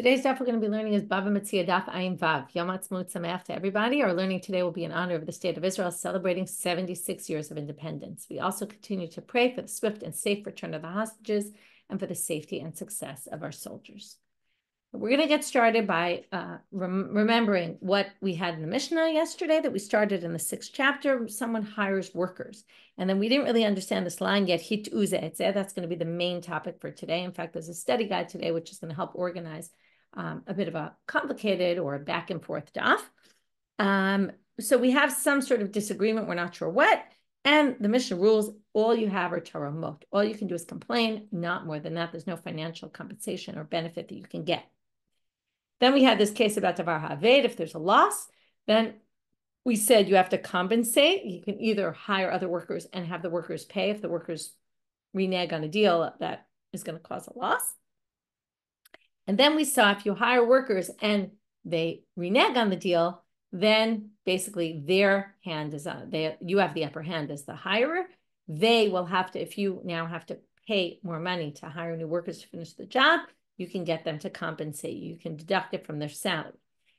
Today's daf we're going to be learning is Bava Metzia Daf Ayin Vav. Yom Ha'atzmaut Sameach to everybody. Our learning today will be in honor of the State of Israel celebrating 76 years of independence. We also continue to pray for the swift and safe return of the hostages and for the safety and success of our soldiers. We're going to get started by remembering what we had in the Mishna yesterday, that we started in the 6th chapter. Someone hires workers. And then we didn't really understand this line yet, hit uze etzeh. That's going to be the main topic for today. In fact, there's a study guide today, which is going to help organize a bit of a complicated or a back and forth daf. So we have some sort of disagreement. We're not sure what. And the Mishnah rules, all you have are taramot. All you can do is complain, not more than that. There's no financial compensation or benefit that you can get. Then we had this case about Davar Haved. If there's a loss, then we said you have to compensate. You can either hire other workers and have the workers pay if the workers renege on a deal that is going to cause a loss. And then we saw if you hire workers and they renege on the deal, then basically their hand is on, you have the upper hand as the hirer. They will have to, if you now have to pay more money to hire new workers to finish the job, you can get them to compensate. You can deduct it from their salary.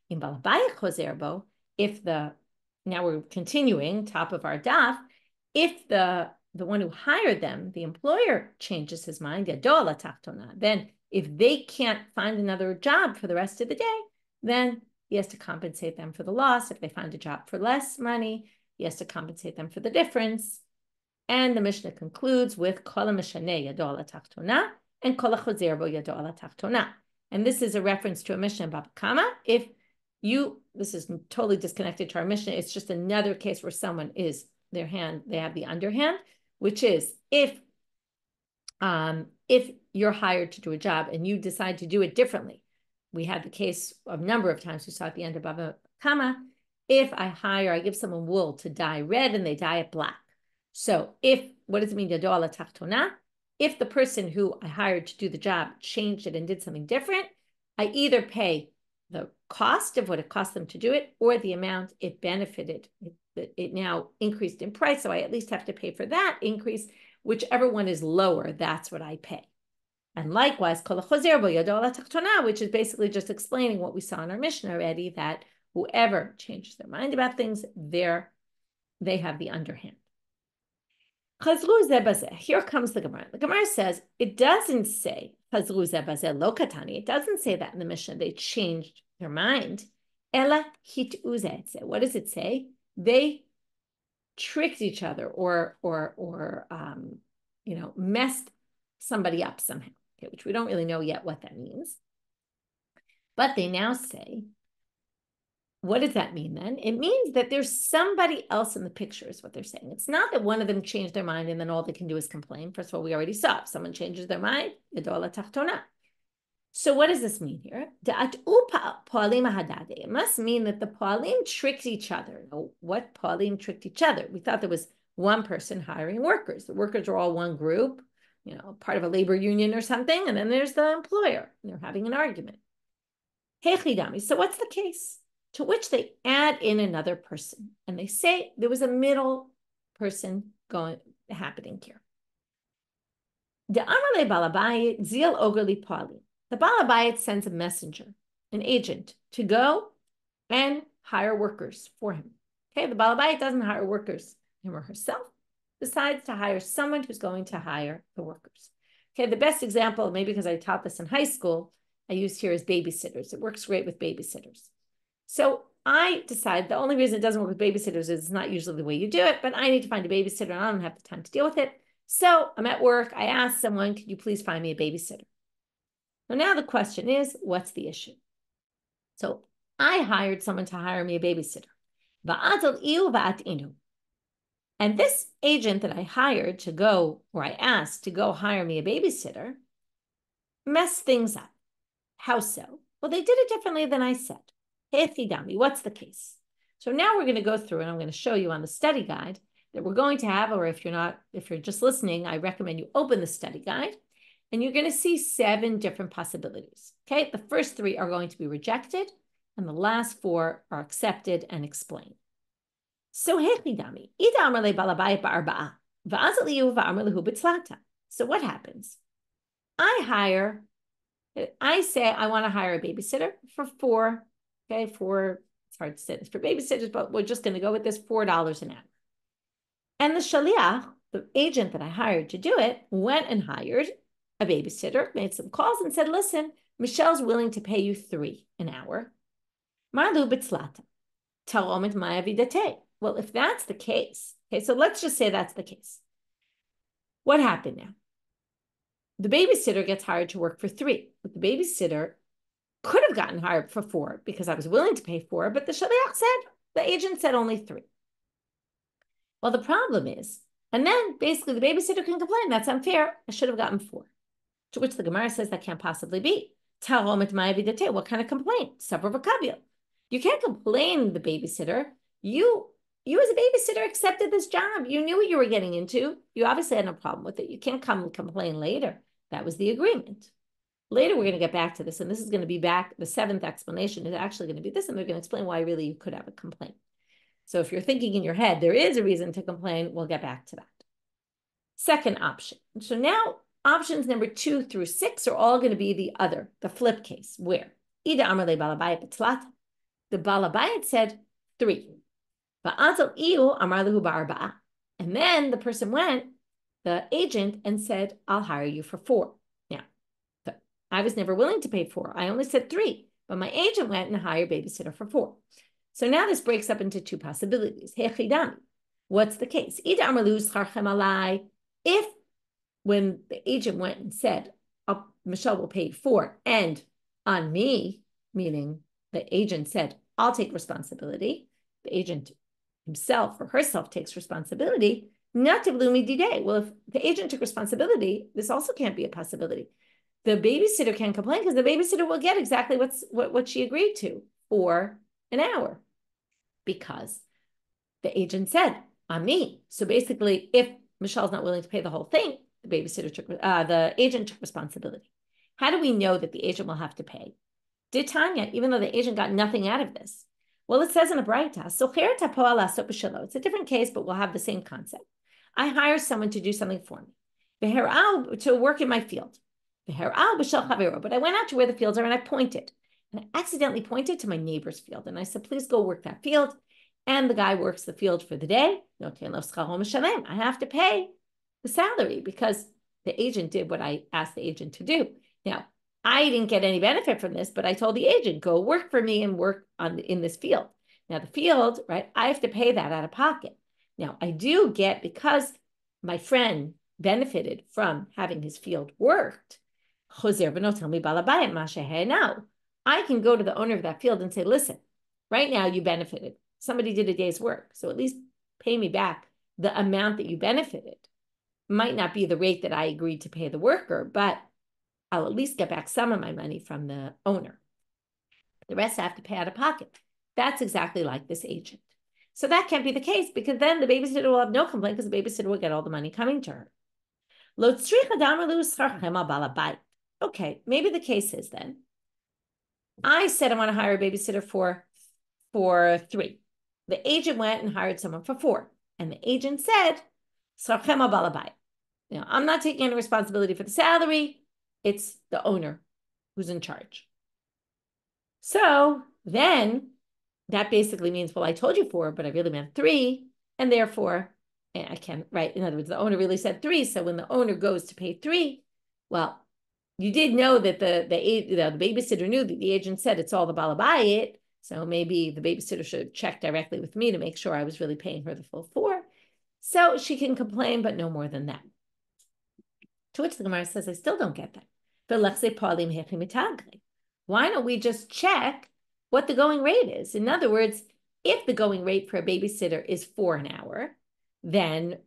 In Balabaya Chozerbo, now we're continuing, top of our daf, if the one who hired them, the employer, changes his mind, then if they can't find another job for the rest of the day, then he has to compensate them for the loss. If they find a job for less money, he has to compensate them for the difference. And the Mishnah concludes with Kol HaMeshaneh Yado Ala Tachtona and Kol HaChozer Bo Yado Ala Tachtona. And this is a reference to a Mishnah in Bava Kama. This is totally disconnected to our Mishnah. It's just another case where someone is they have the underhand, which is if you're hired to do a job and you decide to do it differently. We had the case a number of times we saw at the end of Bava Kama. If I give someone wool to dye red and they dye it black. So what does it mean, Yado Ala Tachtona? If the person who I hired to do the job changed it and did something different, I either pay the cost of what it cost them to do it or the amount it benefited. It now increased in price, so I at least have to pay for that increase. Whichever one is lower, that's what I pay. And likewise, Kol HaChozer Bo Yado Ala Tachtona, which is basically just explaining what we saw in our Mishnah already, that whoever changes their mind about things, they have the underhand. Here comes the Gemara. The Gemara says, it doesn't say, it doesn't say that in the Mishnah, they changed their mind. Ela hit uze. What does it say? They tricked each other or messed somebody up somehow, okay, which we don't really know yet what that means. But they now say, what does that mean then? It means that there's somebody else in the picture is what they're saying. It's not that one of them changed their mind and then all they can do is complain. First of all, we already saw if someone changes their mind, Yado Ala Tachtona. So what does this mean here? It must mean that the Poalim tricked each other. What Poalim tricked each other? We thought there was one person hiring workers. The workers are all one group, part of a labor union or something. And then there's the employer. They're having an argument. So what's the case? To which they add in another person. And they say there was a middle person happening here. The Balabayit sends a messenger, an agent, to go and hire workers for him. Okay, the Balabayit doesn't hire workers, him or herself, decides to hire someone who's going to hire the workers. Okay, the best example, maybe because I taught this in high school, I used here is babysitters. It works great with babysitters. So I decided the only reason it doesn't work with babysitters is it's not usually the way you do it, but I need to find a babysitter and I don't have the time to deal with it. So I'm at work. I asked someone, could you please find me a babysitter? So now the question is, what's the issue? So I hired someone to hire me a babysitter. And this agent that I hired to go, or I asked to go hire me a babysitter, messed things up. How so? Well, they did it differently than I said. What's the case? So now we're going to go through and I'm going to show you on the study guide that we're going to have, or if you're just listening, I recommend you open the study guide and you're going to see 7 different possibilities. Okay, the first 3 are going to be rejected and the last 4 are accepted and explained. So so what happens? I hire I say I want to hire a babysitter for four. Okay, it's hard to say this for babysitters, but we're just going to go with this $4 an hour. And the shaliach, the agent that I hired to do it, went and hired a babysitter, made some calls and said, listen, Michelle's willing to pay you $3 an hour. Marlu bitzlata. Talmud maya vidate. Well, if that's the case, okay, so let's just say that's the case. What happened now? The babysitter gets hired to work for $3, but the babysitter could have gotten hired for $4 because I was willing to pay $4, but the shaliach said, the agent said only $3. Well, the problem is, and then basically the babysitter can complain, that's unfair, I should have gotten $4. To which the Gemara says that can't possibly be. What kind of complaint? You can't complain the babysitter. You as a babysitter accepted this job. You knew what you were getting into. You obviously had no problem with it. You can't come and complain later. That was the agreement. Later, we're going to get back to this, and this is going to be back. The 7th explanation is actually going to be this, and they're going to explain why really you could have a complaint. So if you're thinking in your head, there is a reason to complain, we'll get back to that. Second option. So now options number 2 through 6 are all going to be the flip case, where Ida Amarle Balabayat Betzlat, the Balabayat said 3. And then the person went, the agent, and said, I'll hire you for 4. Now, I was never willing to pay 4. I only said 3, but my agent went and hired babysitter for 4. So now this breaks up into 2 possibilities. What's the case? If when the agent went and said, Michelle will pay 4, and on me, meaning the agent said, I'll take responsibility, the agent himself or herself takes responsibility, not to blumi dide. Well, if the agent took responsibility, this also can't be a possibility. The babysitter can complain because the babysitter will get exactly what she agreed to for an hour because the agent said, on me. So basically, if Michelle's not willing to pay the whole thing, the agent took responsibility. How do we know that the agent will have to pay? Did Tanya, even though the agent got nothing out of this? Well, it says in a Braita, it's a different case, but we'll have the same concept. I hire someone to do something for me, to work in my field. But I went out to where the fields are and I pointed. And I accidentally pointed to my neighbor's field. And I said, please go work that field. And the guy works the field for the day. I have to pay the salary because the agent did what I asked the agent to do. Now, I didn't get any benefit from this, but I told the agent, go work for me and work in this field. Now, the field, right, I have to pay that out of pocket. Now, I do get, because my friend benefited from having his field worked, now, I can go to the owner of that field and say, listen, right now you benefited. Somebody did a day's work, so at least pay me back the amount that you benefited. Might not be the rate that I agreed to pay the worker, but I'll at least get back some of my money from the owner. The rest I have to pay out of pocket. That's exactly like this agent. So that can't be the case because then the babysitter will have no complaint because the babysitter will get all the money coming to her. Okay, maybe the case is then, I said I want to hire a babysitter for 3. The agent went and hired someone for 4. And the agent said, now, I'm not taking any responsibility for the salary. It's the owner who's in charge. So then that basically means, well, I told you 4, but I really meant 3. And therefore, I can't, right? In other words, the owner really said 3. So when the owner goes to pay 3, well, you did know that the babysitter knew that the agent said it's all the balabayit. So maybe the babysitter should check directly with me to make sure I was really paying her the full 4. So she can complain, but no more than that. To which the Gemara says, I still don't get that. Why don't we just check what the going rate is? In other words, if the going rate for a babysitter is 4 an hour, then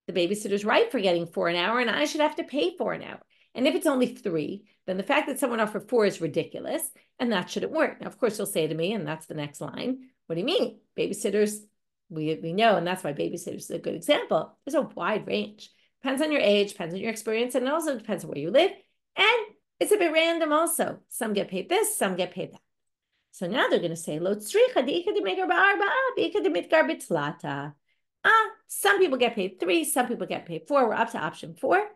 the babysitter's right for getting 4 an hour, and I should have to pay 4 an hour. And if it's only 3, then the fact that someone offered 4 is ridiculous, and that shouldn't work. Now, of course, you'll say to me, and that's the next line, what do you mean? Babysitters, we know, and that's why babysitters is a good example. There's a wide range. Depends on your age, depends on your experience, and it also depends on where you live. And it's a bit random also. Some get paid this, some get paid that. So now they're going to say, some people get paid 3, some people get paid 4. We're up to option 4.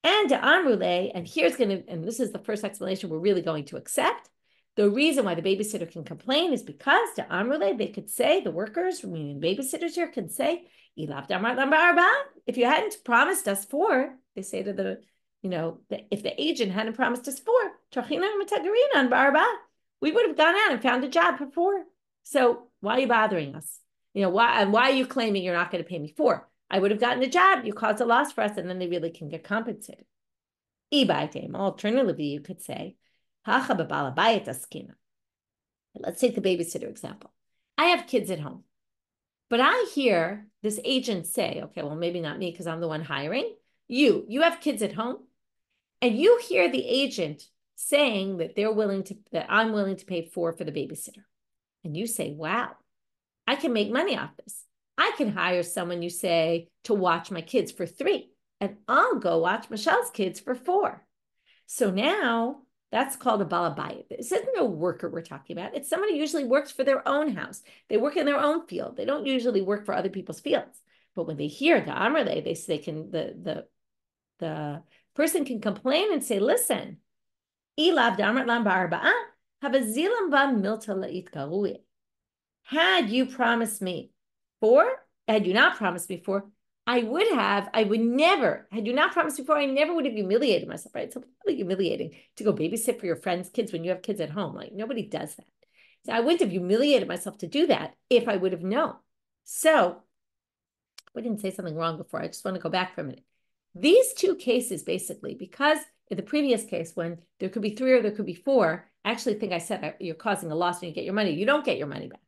And Amrule, and this is the first explanation we're really going to accept. The reason why the babysitter can complain is because to Amrule, they could say, the workers, meaning babysitters here, can say, if you hadn't promised us 4, they say to the, if the agent hadn't promised us 4, we would have gone out and found a job for 4. So why are you bothering us? Why are you claiming you're not going to pay me 4? I would have gotten a job. You caused a loss for us, and then they really can get compensated. Alternatively, you could say, let's take the babysitter example. I have kids at home, but I hear this agent say, okay, well, maybe not me because I'm the one hiring. You have kids at home, and you hear the agent saying that I'm willing to pay 4 for the babysitter. And you say, wow, I can make money off this. I can hire someone, you say, to watch my kids for 3, and I'll go watch Michelle's kids for 4. So now that's called a balabayit. This isn't a worker we're talking about. It's somebody who usually works for their own house. They work in their own field. They don't usually work for other people's fields. But when they hear the amrle, the person can complain and say, listen, had you promised me 4, had you not promised me 4, I would never, had you not promised before, I never would have humiliated myself, right? It's really humiliating to go babysit for your friends' kids when you have kids at home. Like, nobody does that. So I wouldn't have humiliated myself to do that if I would have known. So we didn't say something wrong before. I just want to go back for a minute. These 2 cases, basically, because in the previous case, when there could be 3 or there could be 4, I actually think I said you're causing a loss when you get your money. You don't get your money back.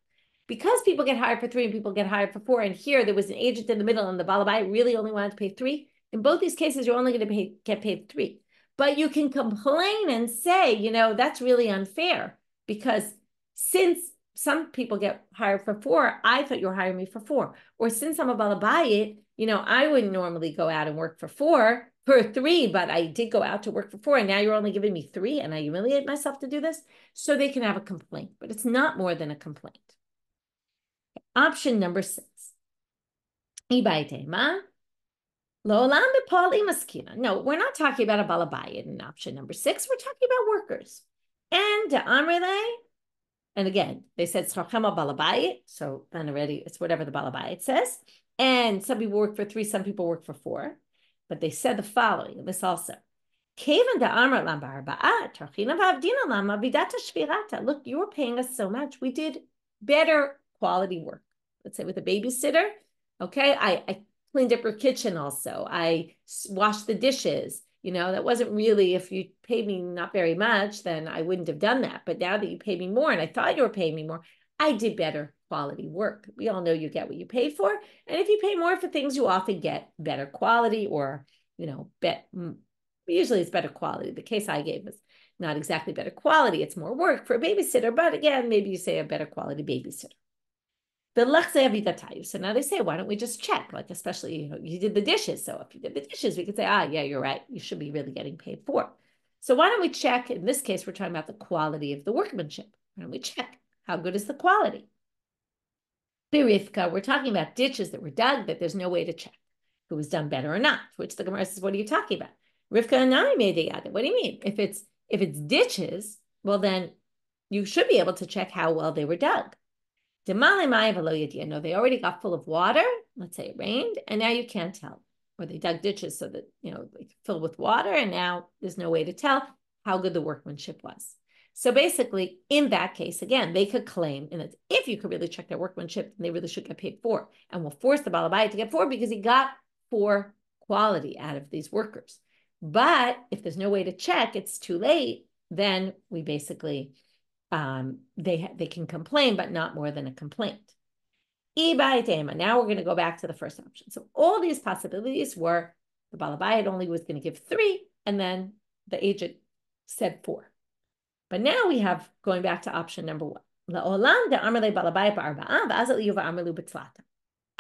Because people get hired for 3 and people get hired for 4, and here there was an agent in the middle and the balabai really only wanted to pay 3, in both these cases, you're only going to get paid 3. But you can complain and say, that's really unfair because since some people get hired for 4, I thought you were hiring me for 4. Or since I'm a balabai, I wouldn't normally go out and work for 3, but I did go out to work for 4, and now you're only giving me 3, and I humiliate myself to do this. So they can have a complaint, but it's not more than a complaint. Option number 6. No, we're not talking about a balabayit in option number 6. We're talking about workers. And and again, they said balabayit, so then already it's whatever the balabayit says. And some people work for 3, some people work for 4. But they said the following, and this also. Look, you were paying us so much. We did better quality work. Let's say with a babysitter, okay, I cleaned up your kitchen also. I washed the dishes. That wasn't really, if you paid me not very much, then I wouldn't have done that. But now that you pay me more, and I thought you were paying me more, I did better quality work. We all know you get what you pay for. And if you pay more for things, you often get better quality or, usually it's better quality. The case I gave was not exactly better quality. It's more work for a babysitter. But again, maybe you say a better quality babysitter. So now they say, why don't we just check? Like, especially, you did the dishes. So if you did the dishes, we could say, yeah, you're right. You should be really getting paid for. So why don't we check? In this case, we're talking about the quality of the workmanship. Why don't we check? How good is the quality? Birivka, we're talking about ditches that were dug that there's no way to check if it was done better or not, which the Gemara says, what are you talking about? Rivka and Nami made the other. What do you mean? If it's ditches, well, then you should be able to check how well they were dug. No, they already got full of water. Let's say it rained, and now you can't tell. Or they dug ditches so that, they fill with water, and now there's no way to tell how good the workmanship was. So basically, in that case, again, they could claim, and if you could really check their workmanship, they really should get paid 4. And we'll force the balabai to get 4 because he got 4 quality out of these workers. But if there's no way to check, it's too late, then we basically... they can complain, but not more than a complaint. Now we're going to go back to the first option. So all these possibilities were the balabayit only was going to give 3, and then the agent said 4. But now we have going back to option number 1. I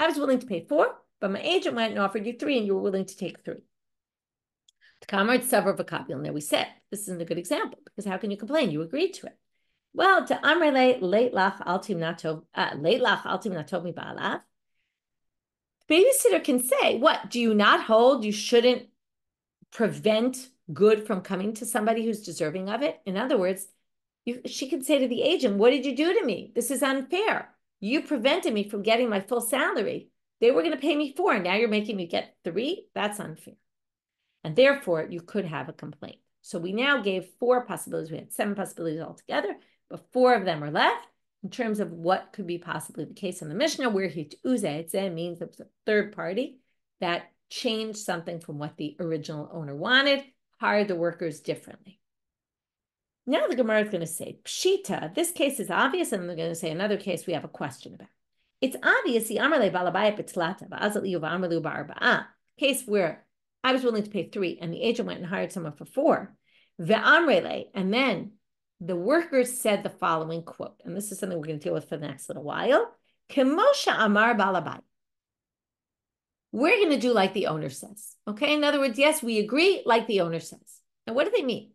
was willing to pay 4, but my agent went and offered you 3, and you were willing to take 3. Now we said this isn't a good example because how can you complain? You agreed to it. Well, to amrele late lach altim natov mi ba'alav. Babysitter can say, what, do you not hold? You shouldn't prevent good from coming to somebody who's deserving of it? In other words, she could say to the agent, what did you do to me? This is unfair. You prevented me from getting my full salary. They were going to pay me 4. Now you're making me get 3. That's unfair. And therefore, you could have a complaint. So we now gave 4 possibilities. We had 7 possibilities altogether, but 4 of them are left in terms of what could be possibly the case in the Mishnah, where hituzeh means it was a third party that changed something from what the original owner wanted, hired the workers differently. Now the Gemara is going to say, Pshita, this case is obvious, and they're going to say another case we have a question about. It's obvious, case where I was willing to pay 3, and the agent went and hired someone for 4. And then the workers said the following quote, and this is something we're going to deal with for the next little while. Kemosha amar balabai. We're going to do like the owner says. Okay, in other words, yes, we agree like the owner says. And what do they mean?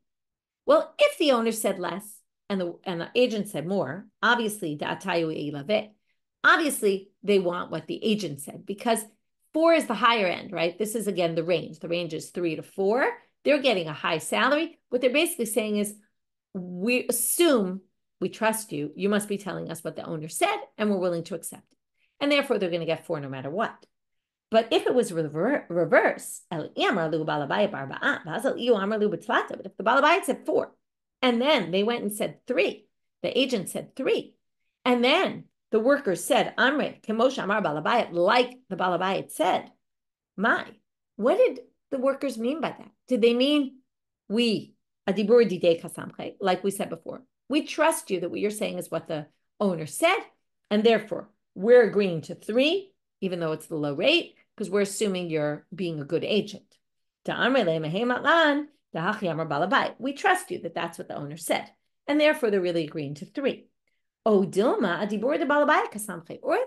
Well, if the owner said less and the agent said more, obviously they want what the agent said, because 4 is the higher end, right? This is again the range. The range is 3 to 4. They're getting a high salary. What they're basically saying is, we assume we trust you. You must be telling us what the owner said, and we're willing to accept it. And therefore, they're going to get 4 no matter what. But if it was reverse, but if the Balabayit said 4, and then they went and said 3, the agent said 3, and then the workers said, Amre, Kemosha Amar Balabayit, like the Balabayit said, what did the workers mean by that? Did they mean like we said before, we trust you that what you're saying is what the owner said, and therefore we're agreeing to 3, even though it's the low rate, because we're assuming you're being a good agent. We trust you that that's what the owner said, and therefore they're really agreeing to 3. Or are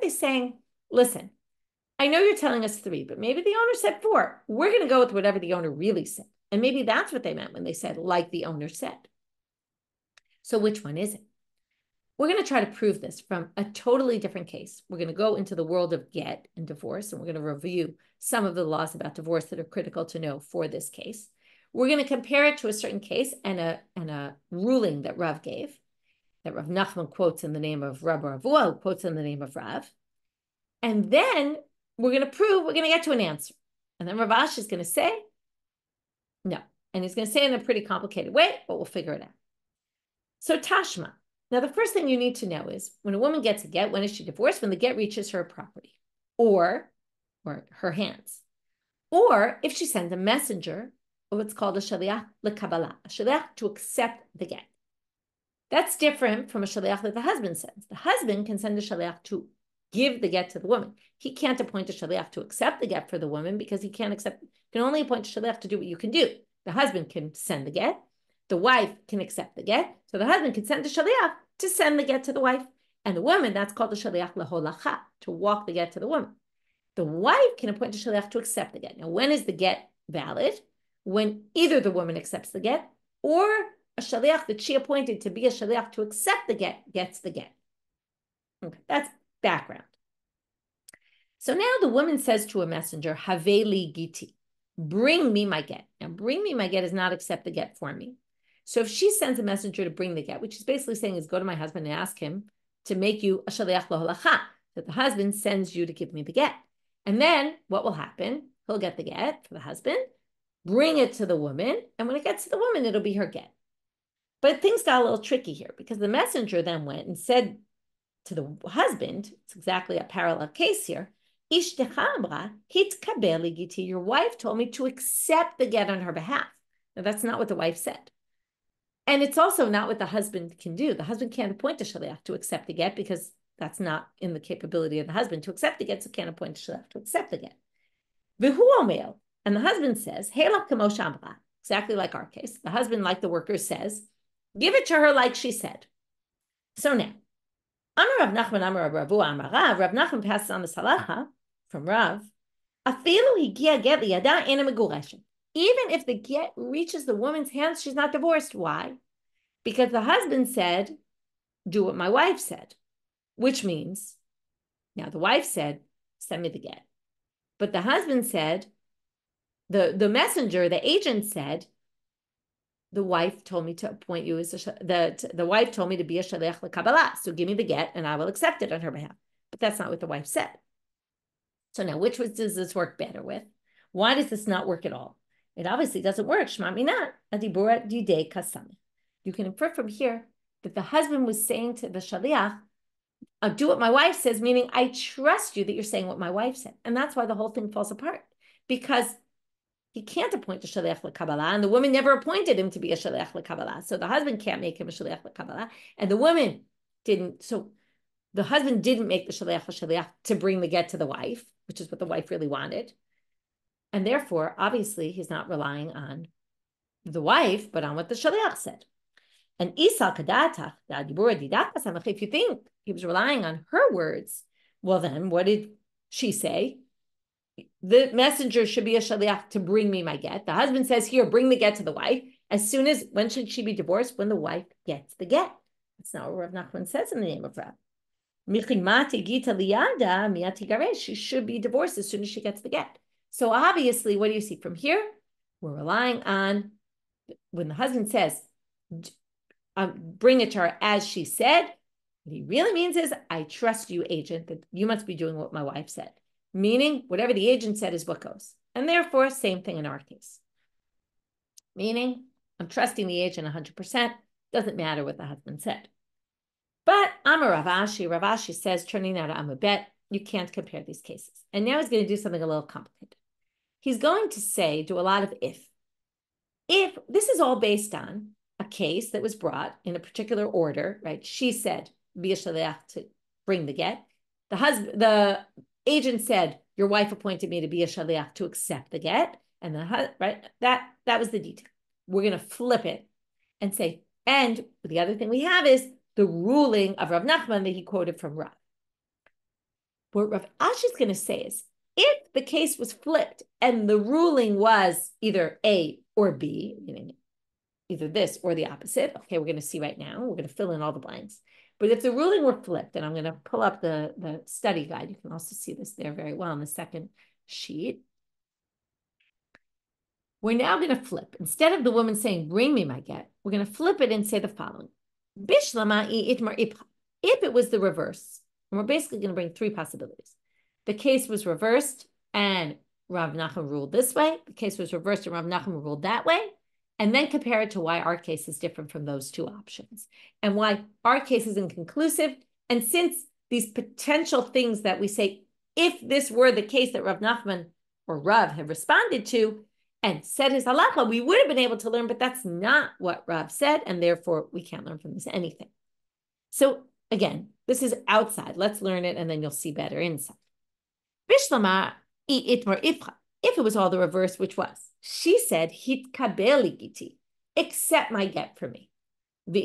they saying, listen, I know you're telling us 3, but maybe the owner said 4. We're going to go with whatever the owner really said. And maybe that's what they meant when they said, like the owner said. So which one is it? We're going to try to prove this from a totally different case. We're going to go into the world of get and divorce, and we're going to review some of the laws about divorce that are critical to know for this case. We're going to compare it to a certain case and a ruling that Rav gave, that Rav Nachman quotes in the name of Rav Ravua, who quotes in the name of Rav. And then we're going to get to an answer. And then Rav Ashi is going to say, no. And he's going to say it in a pretty complicated way, but we'll figure it out. So Tashma. Now, the first thing you need to know is when a woman gets a get, when is she divorced? When the get reaches her property or her hands. Or if she sends a messenger, or what's called a shaliach lekabbalah, a shaliach to accept the get. That's different from a shaliach that the husband sends. The husband can send a shaliach to give the get to the woman. He can't appoint a shaliach to accept the get for the woman because he can only appoint a shaliach to do what you can do. The husband can send the get. The wife can accept the get. So the husband can send the shaliach to send the get to the wife. And the woman, that's called the shaliach laholacha, to walk the get to the woman. The wife can appoint a shaliach to accept the get. Now, when is the get valid? When either the woman accepts the get or a shaliach that she appointed to be a shaliach to accept the get gets the get. Okay, that's background. So now the woman says to a messenger, Haveli giti, bring me my get. Now, bring me my get is not accept the get for me. So if she sends a messenger to bring the get, which she's basically saying is go to my husband and ask him to make you a shaliach laholacha, that the husband sends you to give me the get. And then what will happen? He'll get the get for the husband, bring it to the woman, and when it gets to the woman, it'll be her get. But things got a little tricky here because the messenger then went and said to the husband, it's exactly a parallel case here, your wife told me to accept the get on her behalf. Now, that's not what the wife said. And it's also not what the husband can do. The husband can't appoint a shaliach to accept the get because that's not in the capability of the husband to accept the get, so can't appoint a shaliach to accept the get. And the husband says, exactly like our case. The husband, like the worker, says, give it to her like she said. So now, Rav Nachman passes on the salacha from Rav. Even if the get reaches the woman's hands, she's not divorced. Why? Because the husband said, do what my wife said, which means, now the wife said, send me the get. But the husband said, the messenger, the agent said, the wife told me to appoint you as the wife told me to be a shaliach lekabbalah. So give me the get and I will accept it on her behalf. But that's not what the wife said. So now, which does this work better with? Why does this not work at all? It obviously doesn't work. Shema mina adibura didei kasami. You can infer from here that the husband was saying to the shaliach, do what my wife says, meaning I trust you that you're saying what my wife said. And that's why the whole thing falls apart. Because he can't appoint a shaliach lekabbalah, and the woman never appointed him to be a shaliach lekabbalah. So the husband can't make him a shaliach lekabbalah, and the woman didn't. So the husband didn't make the shaliach to bring the get to the wife, which is what the wife really wanted. And therefore, obviously, he's not relying on the wife, but on what the shaliach said. And Isa kadata, if you think he was relying on her words, well then, what did she say? The messenger should be a shaliach to bring me my get. The husband says, here, bring the get to the wife. When should she be divorced? When the wife gets the get. That's not what Rav Nachman says in the name of Rav. She should be divorced as soon as she gets the get. So obviously, what do you see from here? We're relying on, when the husband says, bring it to her as she said, what he really means is, I trust you, agent, that you must be doing what my wife said. Meaning, whatever the agent said is what goes. And therefore, same thing in our case. Meaning, I'm trusting the agent 100%. Doesn't matter what the husband said. But Amar Rav Ashi says, turning now to Amabet, you can't compare these cases. And now he's going to do something a little complicated. He's going to say, do a lot of if. If this is all based on a case that was brought in a particular order, right? She said, be a shaliach to bring the get. The agent said, your wife appointed me to be a shaliach to accept the get. And that was the detail. We're going to flip it and say, and the other thing we have is the ruling of Rav Nachman that he quoted from Rav. What Rav Ashi is going to say is, if the case was flipped and the ruling was either A or B, meaning either this or the opposite, okay, we're going to see right now, we're going to fill in all the blanks. But if the ruling were flipped, and I'm going to pull up the study guide, you can also see this there very well on the second sheet. We're now going to flip. Instead of the woman saying, bring me my get, we're going to flip it and say the following. If it was the reverse, and we're basically going to bring three possibilities. The case was reversed and Rav Nachman ruled this way. The case was reversed and Rav Nachman ruled that way. And then compare it to why our case is different from those two options and why our case is inconclusive. And since these potential things that we say, if this were the case that Rav Nachman or Rav had responded to and said his halacha, we would have been able to learn, but that's not what Rav said. And therefore we can't learn from this anything. So again, this is outside. Let's learn it and then you'll see better inside. Bishlama itmar ifcha. If it was all the reverse, which was, she said, hitkabeli giti, accept my get for me. And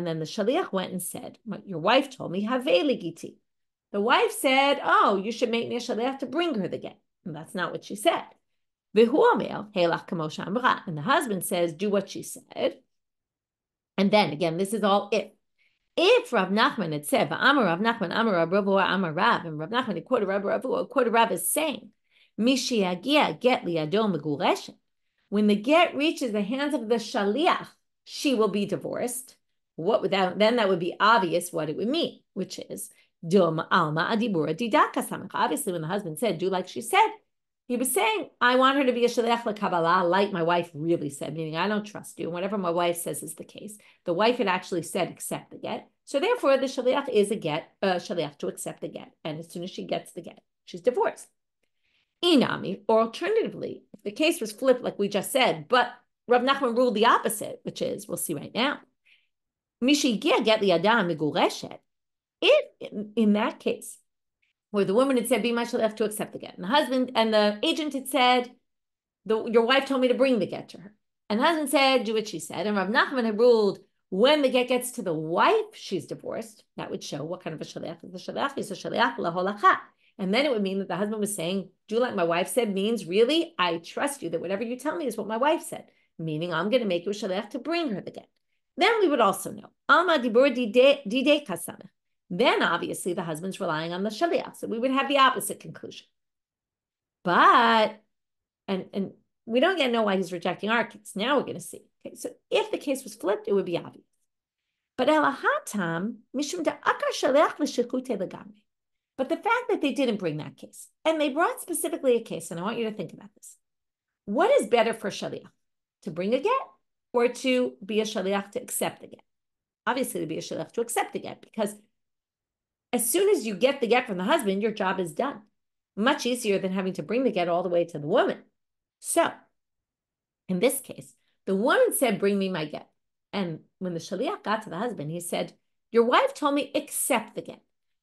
then the shaliach went and said, your wife told me, haveli giti. The wife said, oh, you should make me a shaliach to bring her the get. And that's not what she said. And the husband says, do what she said. And then again, this is all if. If Rav Nachman had said, Amar Rav Nachman, Amar Rav Rav, Amar Rav, and Rav Nachman had quoted Rav Rav, quoted Rav as saying, Mishiagia get liado megureshet. When the get reaches the hands of the shaliach, she will be divorced. What would that? Then that would be obvious what it would mean, which is dom alma adibura didaka samach. Obviously, when the husband said, "Do like she said," he was saying, "I want her to be a shaliach lekabbalah, like my wife really said," meaning I don't trust you. And whatever my wife says is the case. The wife had actually said, "Accept the get." So therefore, the shaliach is a shaliach to accept the get. And as soon as she gets the get, she's divorced. Inami, or alternatively, if the case was flipped, like we just said, but Rav Nachman ruled the opposite, which is, we'll see right now. Mishigia get liadam megureshet. If in that case, where the woman had said, "Be my shaliach to accept the get," and the husband and the agent had said, "Your wife told me to bring the get to her," and the husband said, "Do what she said," and Rav Nachman had ruled, when the get gets to the wife, she's divorced. That would show what kind of a shaliach is. The shaliach is a shaliach laholacha. And then it would mean that the husband was saying, "Do like my wife said," means really, I trust you that whatever you tell me is what my wife said. Meaning I'm going to make you a shaliach to bring her the get. Then we would also know, Alma dibur dide kasana. Then obviously the husband's relying on the shaliach. So we would have the opposite conclusion. But And we don't yet know why he's rejecting our case. Now we're going to see. Okay, so if the case was flipped, it would be obvious. But elahatam mishum da'akar shalech l'shechute legamri. But the fact that they didn't bring that case, and they brought specifically a case, and I want you to think about this. What is better for shaliach? To bring a get or to be a shaliach to accept the get? Obviously, to be a shaliach to accept the get, because as soon as you get the get from the husband, your job is done. Much easier than having to bring the get all the way to the woman. So, in this case, the woman said, bring me my get. And when the shaliach got to the husband, he said, your wife told me, accept the get.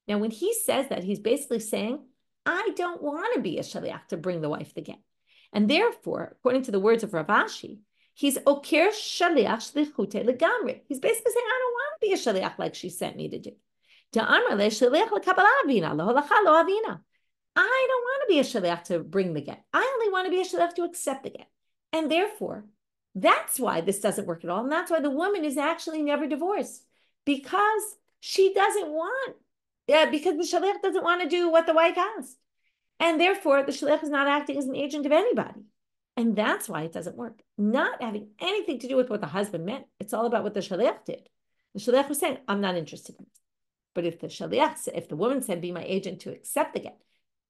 Now, when he says that, he's basically saying, I don't want to be a shaliach to bring the wife the get. And therefore, according to the words of Rav Ashi, he's oker shaliach shlichute legamri. He's basically saying, I don't want to be a shaliach like she sent me to do. I don't want to be a shaliach to bring the get. I only want to be a shaliach to accept the get. And therefore, that's why this doesn't work at all. And that's why the woman is actually never divorced, because she doesn't want, because the shaliach doesn't want to do what the wife asked. And therefore, the shaliach is not acting as an agent of anybody. And that's why it doesn't work. Not having anything to do with what the husband meant. It's all about what the shaliach did. The shaliach was saying, I'm not interested in this. But if the woman said, be my agent to accept the get,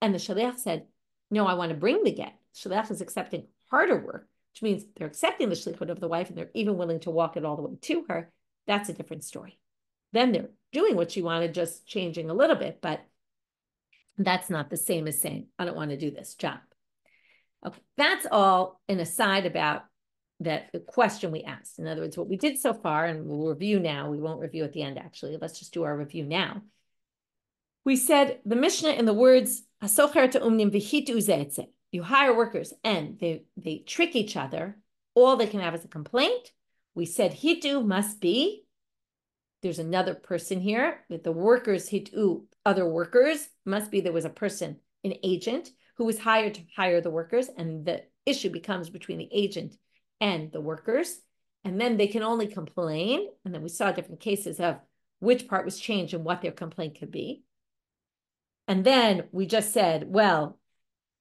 and the shaliach said, no, I want to bring the get, shaliach is accepting harder work, which means they're accepting the shlichut of the wife and they're even willing to walk it all the way to her. That's a different story. Then they're doing what she wanted, just changing a little bit, but that's not the same as saying, I don't want to do this job. Okay, that's all an aside about the question we asked. In other words, what we did so far, and we'll review now. We won't review at the end, actually. Let's just do our review now. We said the Mishnah in the words, you hire workers and they trick each other. All they can have is a complaint. We said hitu must be, there's another person here, that the workers hitu, other workers, must be there was a person, an agent, who was hired to hire the workers, and the issue becomes between the agent and the workers, and then they can only complain. And then we saw different cases of which part was changed and what their complaint could be. And then we just said, well,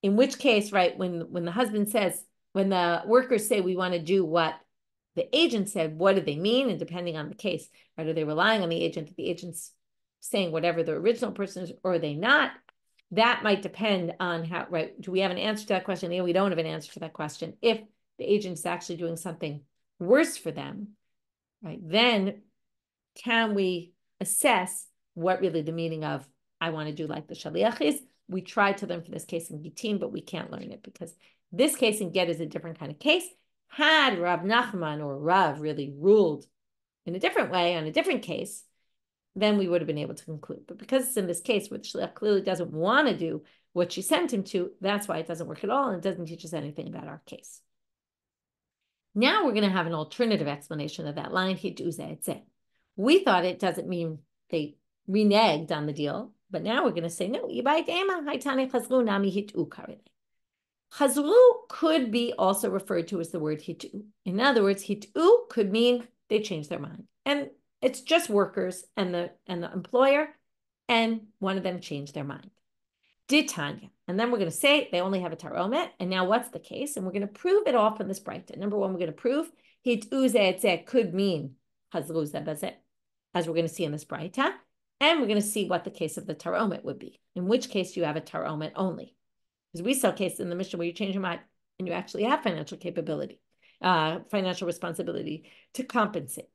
in which case, right, when the husband says, when the workers say we want to do what the agent said, what do they mean? And depending on the case, right, are they relying on the agent, that the agent's saying whatever the original person is, or are they not? That might depend on how, right, do we have an answer to that question? Yeah, we don't have an answer to that question. If the agent's actually doing something worse for them, right, then can we assess what really the meaning of I want to do like the shaliach is? We tried to learn for this case in Gittin, but we can't learn it because this case in Get is a different kind of case. Had Rav Nachman or Rav really ruled in a different way on a different case, then we would have been able to conclude. But because it's in this case where the shaliach clearly doesn't want to do what she sent him to, that's why it doesn't work at all, and it doesn't teach us anything about our case. Now we're going to have an alternative explanation of that line. We thought it doesn't mean they reneged on the deal, but now we're going to say, no, chazru could be also referred to as the word hitu. In other words, hitu could mean they changed their mind. And it's just workers and the employer, and one of them changed their mind. Did Tanya. And then we're going to say they only have a taromet. And now what's the case? And we're going to prove it all from this breita. Number one, we're going to prove hitu could mean chazru zebazet, as we're going to see in this breita. And we're going to see what the case of the taromet would be. In which case you have a taromet only. Because we saw cases in the Mishna where you change your mind and you actually have financial capability, financial responsibility to compensate.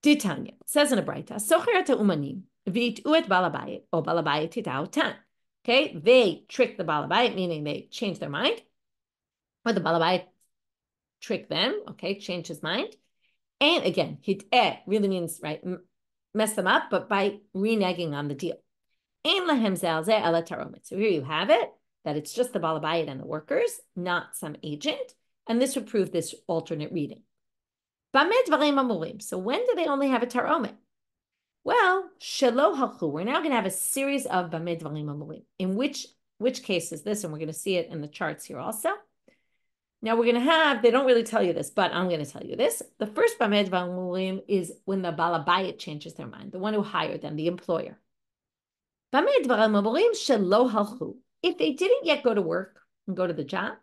Ditanya says in a breita, socherata umanim v'it'u et balabayit or balabayit titautan. Okay, they trick the balabayit, meaning they change their mind, or the balabayit trick them. Okay, change his mind. And again, hit'eh really means right, mess them up, but by reneging on the deal. Ein lahem zalzeh ela taromet. So here you have it, that it's just the balabayit and the workers, not some agent, and this would prove this alternate reading. So when do they only have a taromet? Well, shelo halchu. We're now going to have a series of bamed dvarim amurim. In which case is this? And we're going to see it in the charts here also. Now we're going to have, they don't really tell you this, but I'm going to tell you this. The first bamed dvarim amurim is when the balabayit changes their mind, the one who hired them, the employer. Bamed dvarim amurim shelo halchu. If they didn't yet go to work and go to the job,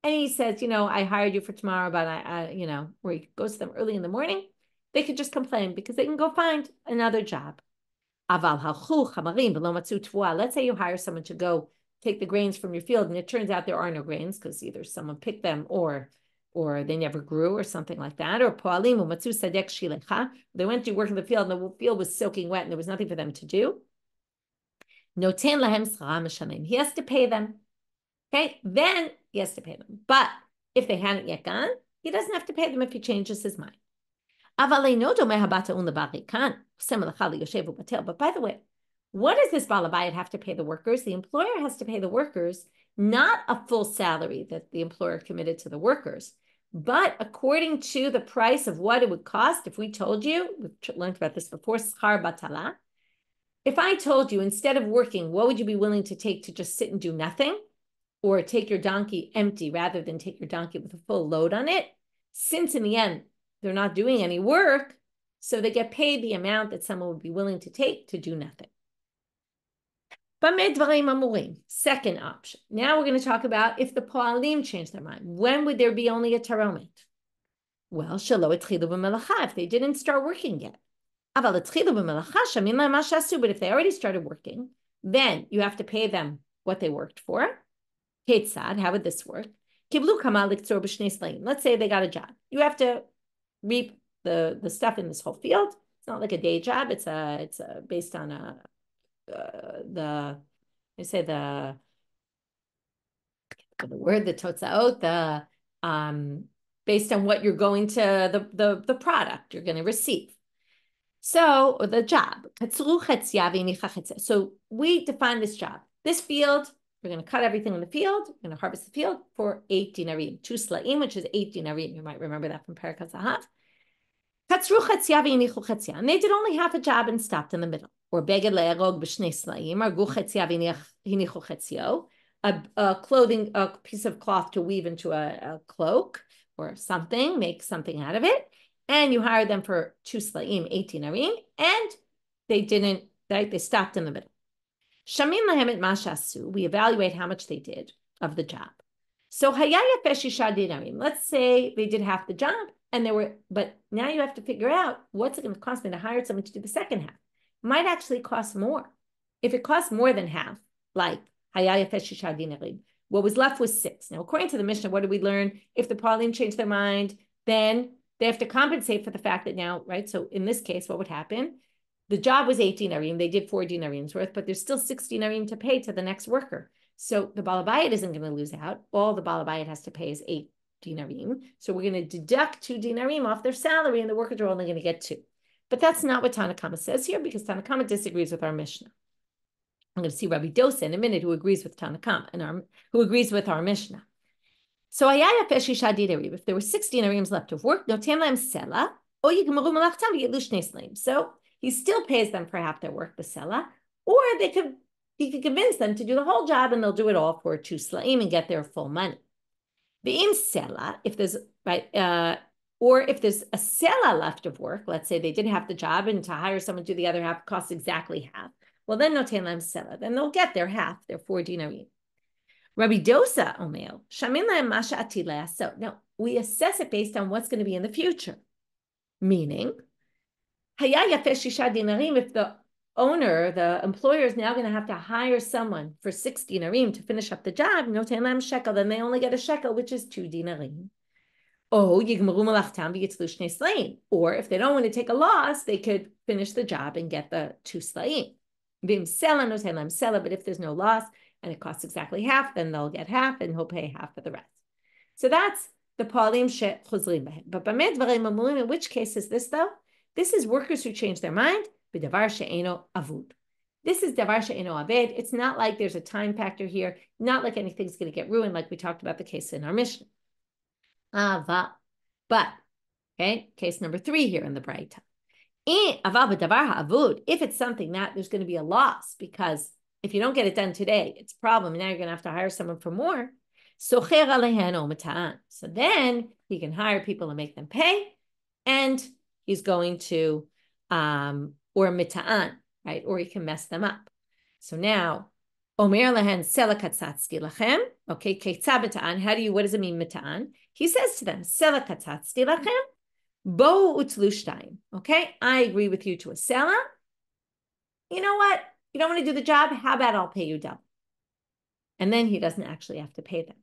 and he says, I hired you for tomorrow, but where he goes to them early in the morning, they could just complain because they can go find another job. Let's say you hire someone to go take the grains from your field, and it turns out there are no grains because either someone picked them or they never grew or something like that. Or they went to work in the field and the field was soaking wet and there was nothing for them to do. He has to pay them. Okay, then he has to pay them. But if they hadn't yet gone, he doesn't have to pay them if he changes his mind. But by the way, what does this Baal Habayit have to pay the workers? The employer has to pay the workers not a full salary that the employer committed to the workers, but according to the price of what it would cost. If we told you, we've learned about this before, schar batala. If I told you instead of working, what would you be willing to take to just sit and do nothing? Or take your donkey empty rather than take your donkey with a full load on it? Since in the end, they're not doing any work, so they get paid the amount that someone would be willing to take to do nothing. Second option. Now we're going to talk about if the Poalim change their mind. When would there be only a taromet? Well, if they didn't start working yet. But if they already started working, then you have to pay them what they worked for. How would this work? Let's say they got a job. You have to reap the stuff in this whole field. It's not like a day job. It's based on the totzaot, based on what you're going to the product you're going to receive. So the job. So we define this job. This field, we're going to cut everything in the field. We're going to harvest the field for 8 dinarim, 2 slaim, which is 8 dinarim. You might remember that from Parakat Zahav. And they did only half a job and stopped in the middle. Or beged le'erog b'shnei slaim, or gu chetzia v'hinichu chetzio, a clothing, a piece of cloth to weave into a cloak or something, make something out of it. And you hired them for 2 slaim, 8 dinarim, and they didn't, they stopped in the middle. Shamin lahem et mashasu, we evaluate how much they did of the job. So hayaya feshisha dinarim, let's say they did half the job, but now you have to figure out what's it going to cost me to hire someone to do the second half. It might actually cost more. If it costs more than half, like hayaya feshisha dinarim, what was left was 6. Now, according to the Mishna, what did we learn? If the Palim change their mind, then they have to compensate for the fact that now, right? So in this case, what would happen? The job was 8 dinarim. They did 4 dinarim's worth, but there's still 6 dinarim to pay to the next worker. So the Baal Habayit isn't going to lose out. All the Baal Habayit has to pay is 8 dinarim. So we're going to deduct 2 dinarim off their salary, and the workers are only going to get 2. But that's not what Tanakama says here, because Tanakama disagrees with our Mishnah. I'm going to see Rabbi Dosa in a minute, who agrees with Tanakama and who agrees with our Mishnah. So if there were 6 dinarims left of work, so he still pays them for half their work, the sela, or he could convince them to do the whole job and they'll do it all for 2 slaim and get their full money. The sela, if there's or if there's a sela left of work, let's say they did half the job and to hire someone to do the other half costs exactly half. Well, then noten lam sela, then they'll get their half, their 4 dinarim. Rabbi Dosa omeo, shamin lahem masha atila. So now we assess it based on what's going to be in the future. Meaning, if the owner, the employer is now going to have to hire someone for 6 dinarim to finish up the job, noten lam shekel, then they only get a shekel, which is 2 dinarim. Or if they don't want to take a loss, they could finish the job and get the 2 slaim. But if there's no loss and it costs exactly half, then they'll get half and he'll pay half for the rest. So that's the Palim she chuzrim behem. But b'med dvarim amurim, in which case is this though? This is workers who change their mind. B'davar she'eno avud. This is davar she'eno aved. It's not like there's a time factor here. Not like anything's going to get ruined, like we talked about the case in our Mishna. But okay, case number 3 here in the Braita. If it's something that there's going to be a loss, because if you don't get it done today, it's a problem. Now you're going to have to hire someone for more. So then he can hire people and make them pay, and he's going to, or mita'an, right? Or he can mess them up. So now Omer lehen sela katzatzti lachem. Okay, ketzah b'ta'an. What does it mean mita'an? He says to them, sela katzatzti lachem, bo utlu shtayim. Okay, I agree with you to a sela. You know what? You don't want to do the job? How about I'll pay you double? And then he doesn't actually have to pay them.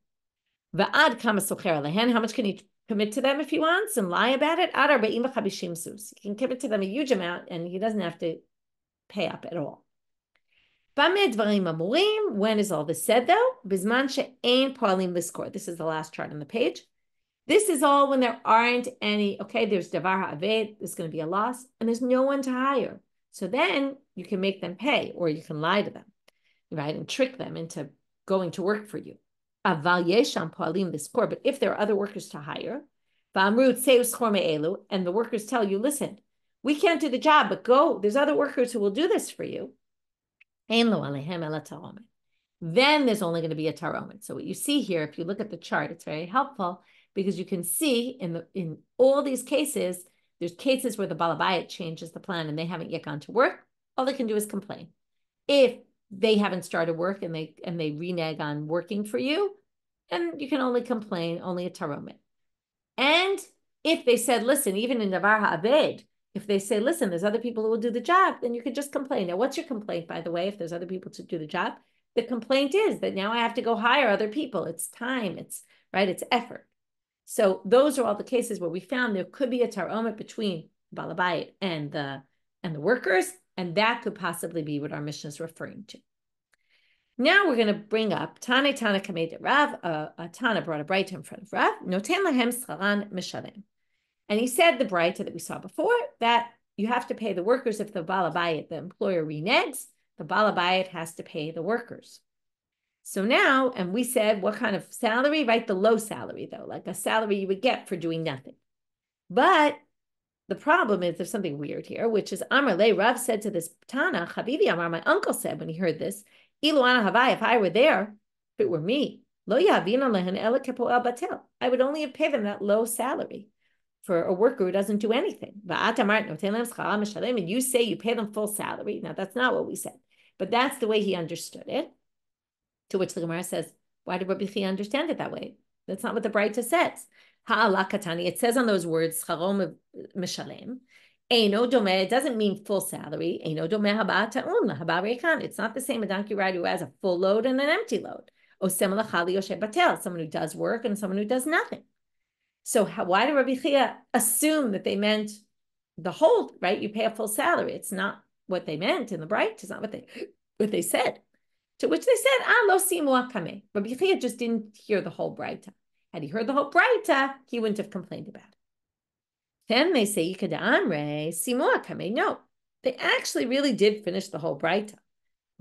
Va'ad kama socher lehen. How much can he commit to them if he wants and lie about it? Ad 45 zus. He can commit to them a huge amount and he doesn't have to pay up at all. When is all this said though? Bizman she'ein poalim liskor. This is the last chart on the page. This is all when there aren't any, okay, there's davar ha'aved, there's going to be a loss, and there's no one to hire. So then you can make them pay, or you can lie to them, right, and trick them into going to work for you. Aval yesham poalim liskor. But if there are other workers to hire, va'amru tseu schor me'elu, and the workers tell you, listen, we can't do the job, but go, there's other workers who will do this for you. Then there's only going to be a taromet. So what you see here, if you look at the chart, it's very helpful because you can see in all these cases, there's cases where the balabayit changes the plan and they haven't yet gone to work. All they can do is complain. If they haven't started work and they renege on working for you, then you can only complain, only a taromet. And if they said, listen, even in davar ha'aved, if they say, listen, there's other people who will do the job, then you could just complain. Now, what's your complaint, by the way, if there's other people to do the job? The complaint is that now I have to go hire other people. It's time, it's effort. So those are all the cases where we found there could be a taromet between balabayit and the workers, and that could possibly be what our Mishna is referring to. Now we're going to bring up Tana Kamed Rav. Tana brought a braita in front of Rav. Noten lahem scharan mishalem. And he said the braita that we saw before, that you have to pay the workers if the balabayit, the employer, reneges, the balabayit has to pay the workers. So now, and we said, what kind of salary? Right, the low salary, though, like a salary you would get for doing nothing. But the problem is there's something weird here, which is Amar Le, Rav said to this Tana, Chavivi Amar, my uncle said when he heard this, Ilu ana havai, if I were there, if it were me, Lo yavina lehen ela kepoel batel, I would only have paid them that low salary for a worker who doesn't do anything. And you say you pay them full salary. Now, that's not what we said, but that's the way he understood it. To which the Gemara says, why did Rabbi Chia understand it that way? That's not what the braita says. Ha'ala katani, it says on those words, charom mishalem, eino domeh, it doesn't mean full salary. Eino domeh haba ta'un, haba rekan. It's not the same a donkey rider who has a full load and an empty load. Osem lachali yoshe batel, someone who does work and someone who does nothing. So why did Rabbi Chia assume that they meant the whole, right? You pay a full salary. It's not what they meant in the braita. It's not what they said. To which they said, lo simu akame. Rabbi Chia just didn't hear the whole braita. Had he heard the whole braita, he wouldn't have complained about it. Then they say, Yikada amre, simu akame. No, they actually really did finish the whole braita.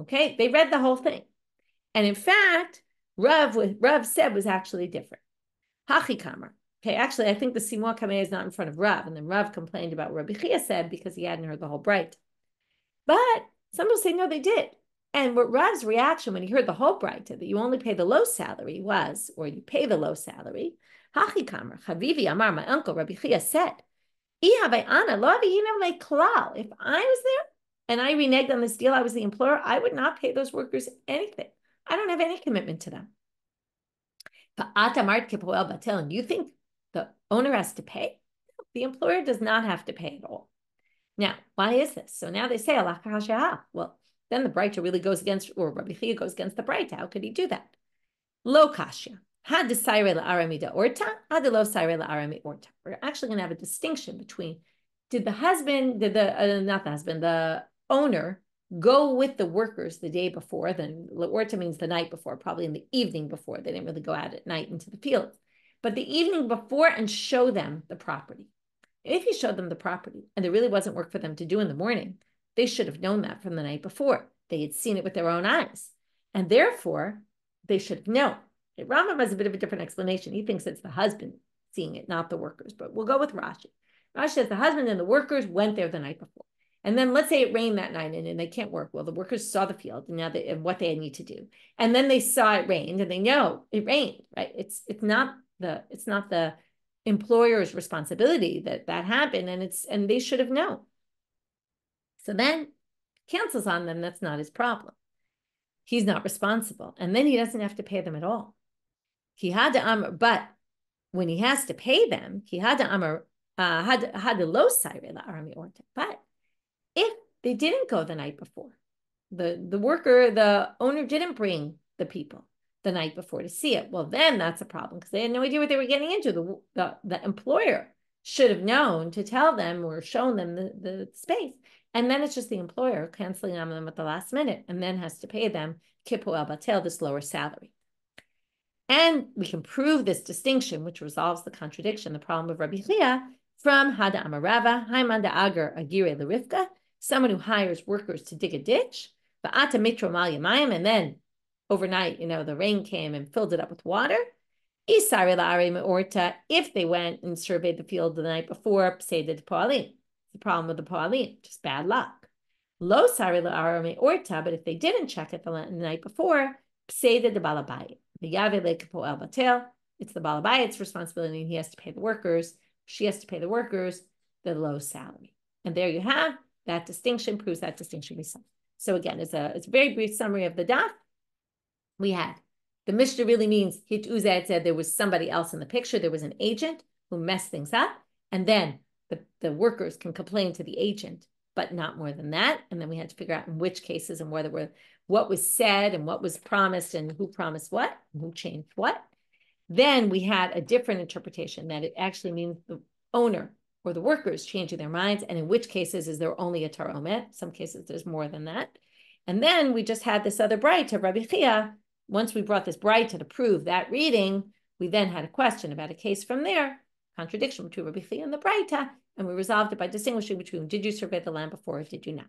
Okay, they read the whole thing. And in fact, Rav said was actually different. Hachi kamar. Okay, actually, I think the Simua Kameh is not in front of Rav, and then Rav complained about what Rabbi Chia said because he hadn't heard the whole braita. But some people say, no, they did. And what Rav's reaction when he heard the whole braita, that you only pay the low salary was, or you pay the low salary, Hachi Kamer, Chavivi Amar, my uncle, Rabbi Chia said, if I was there and I reneged on this deal, I was the employer, I would not pay those workers anything. I don't have any commitment to them. And you think the owner has to pay? The employer does not have to pay at all. Now, why is this? So now they say, well, then the braita really goes against, or Rabbi Chia goes against the braita. How could he do that? Lo kasha. Had the saire la'arami da orta, had the lo saire la'arami orta. We're actually going to have a distinction between, the owner go with the workers the day before, then orta means the night before, probably in the evening before. They didn't really go out at night into the fields. But the evening before and show them the property. If he showed them the property and there really wasn't work for them to do in the morning, they should have known that from the night before. They had seen it with their own eyes. And therefore, they should have known. Rambam has a bit of a different explanation. He thinks it's the husband seeing it, not the workers. But we'll go with Rashi. Rashi says the husband and the workers went there the night before. And then let's say it rained that night and they can't work. Well, the workers saw the field and what they need to do. And then they saw it rained and they know it rained, right? It's not the employer's responsibility that happened, and they should have known. So then cancels on them, that's not his problem. he's not responsible. And then he doesn't have to pay them at all. But when he has to pay them, but if they didn't go the night before, the owner didn't bring the people the night before to see it, well, then that's a problem because they had no idea what they were getting into. The employer should have known to tell them or shown them the space. And then it's just the employer canceling on them at the last minute and then has to pay them kipu el batel, this lower salary. And we can prove this distinction, which resolves the contradiction, the problem of Rabbi Chia, from Hada Amarava, Haimanda Agar Agire Larivka, someone who hires workers to dig a ditch, Ba'ata Mitro Mal Yamayim, and then overnight, the rain came and filled it up with water. Isari La'ari Me'orta, if they went and surveyed the field the night before, Pseided Po'alim. The problem with the Po'alim, just bad luck. Lo Sari La'ari Me'orta, but if they didn't check it the night before, Pseided the Balabayit. It's the balabayit's responsibility, and he has to pay the workers. She has to pay the workers the low salary. And there you have that distinction, proves that distinction we saw. So again, it's a very brief summary of the daf. We had the Mishna really means Hit Uzad said there was somebody else in the picture. There was an agent who messed things up, and then the workers can complain to the agent, but not more than that. And then we had to figure out in which cases and whether what was said and what was promised and who promised what and who changed what. Then we had a different interpretation that it actually means the owner or the workers changing their minds, and in which cases is there only a taromet. Some cases there's more than that. And then we just had this other bright to Rabbi Chia. Once we brought this bright to prove that reading, we then had a question about a case from there, contradiction between Rabbi Chia and the Braita, and we resolved it by distinguishing between did you survey the land before or did you not.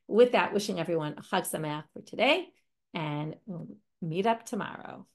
With that, wishing everyone a Chag Sameach for today, and we'll meet up tomorrow.